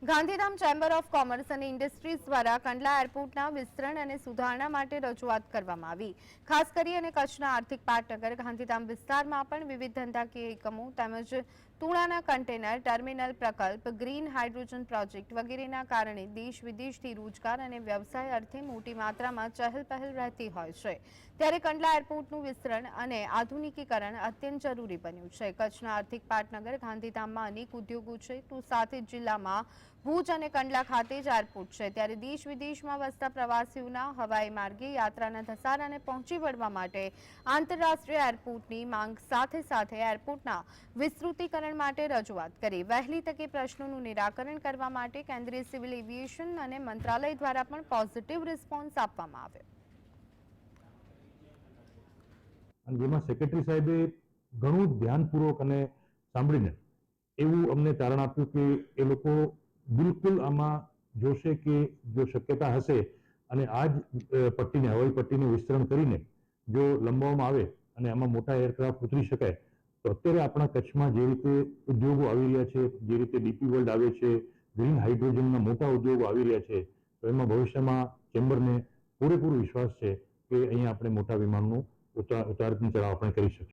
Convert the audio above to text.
Gandhidham chamber of commerce અને industries દ્વારા કંડલા એરપોર્ટના વિસ્તરણ અને સુધારણા માટે રજૂઆત કરવામાં આવી. ખાસ કરીને કચ્છના આર્થિક પાટનગર ગાંધીધામ વિસ્તારમાં પણ વિવિધ ધંધાકીય એકમો તેમજ તુણાના કન્ટેનર ટર્મિનલ પ્રકલ્પ, ગ્રીન હાઇડ્રોજન પ્રોજેક્ટ વગેરેના કારણે દેશ વિદેશથી રોજગાર અને વ્યવસાય અર્થે મોટી માત્રામાં ચહલપહલ રહેતી હોય છે. ત્યારે કંડલા એરપોર્ટનું વિસ્તરણ અને આધુનિકીકરણ અત્યંત જરૂરી બન્યું છે. કચ્છના આર્થિક પાટનગર ગાંધીધામમાં અનેક ઉદ્યોગો છે, તો સાથે જ જિલ્લામાં ભુજ અને કંડલા ખાતે જ એરપોર્ટ છે. ત્યારે દેશ વિદેશમાં વસતા પ્રવાસીઓના હવાઈ માર્ગે યાત્રાના ધસારાને પહોંચી વળવા માટે આંતરરાષ્ટ્રીય એરપોર્ટની માંગ સાથે સાથે એરપોર્ટના વિસ્તૃતીકરણ માટે રજૂઆત કરી. વહેલી તકે પ્રશ્નોનું નિરાકરણ કરવા માટે કેન્દ્રીય સિવિલ એવિએશન અને મંત્રાલય દ્વારા પણ પોઝિટિવ રિસ્પોન્સ આપવામાં આવ્યો. જેમાં સેક્રેટરી સાહેબે ઘણું ધ્યાનપૂર્વક અને સાંભળીને એવું અમને તારણ આપ્યું કે એ લોકો બિલકુલ આમાં જોશે કે જો શક્યતા હશે અને આ જ પટ્ટીને હવાઈ પટ્ટીનું વિસ્તરણ કરીને જો લંબાવવામાં આવે અને આમાં મોટા એરક્રાફ્ટ ઉતરી શકાય તો અત્યારે આપણા કચ્છમાં જે રીતે ઉદ્યોગો આવી રહ્યા છે, જે રીતે ડીપી વર્લ્ડ આવે છે, ગ્રીન હાઇડ્રોજનના મોટા ઉદ્યોગો આવી રહ્યા છે, તો એમાં ભવિષ્યમાં ચેમ્બરને પૂરેપૂરો વિશ્વાસ છે કે અહીંયા આપણે મોટા વિમાનનું ઉતાર ચઢાવ આપણે કરી શકીએ.